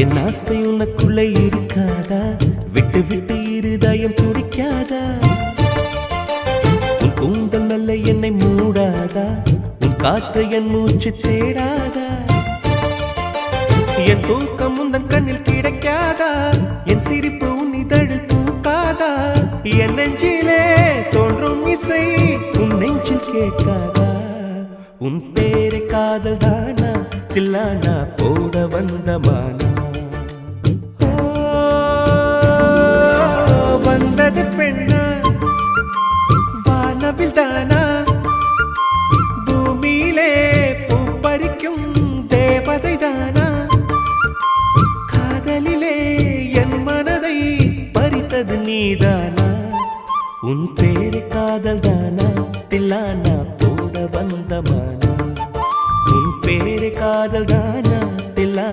என் ஆசை உனக்குள்ளே இருக்காதா? விட்டு விட்டு இருதயம் துடிக்காதா? உன் கூந்தல் நல்ல என்னை மூடாதா? உன் காற்று என் மூச்சு தேடாதா? என் தூக்கம் உந்தன் கண்ணில் கிடைக்காதா? என் சிரிப்பு உன் இதழில் பூக்காதா? என் நெஞ்சிலே தோன்றும் இசை உன் நெஞ்சில் கேட்காதா? உன் பேரை காதல் தானா தில்லானா போட வந்த மானா? வந்தது பெண்ணா வானவில் தானா? பூமியிலே பூ பறிக்கும் தேவதை தானா? காதலிலே என் மனதை பறித்தது நீதானா? உன் பேரை காதல் தானா தில்லானா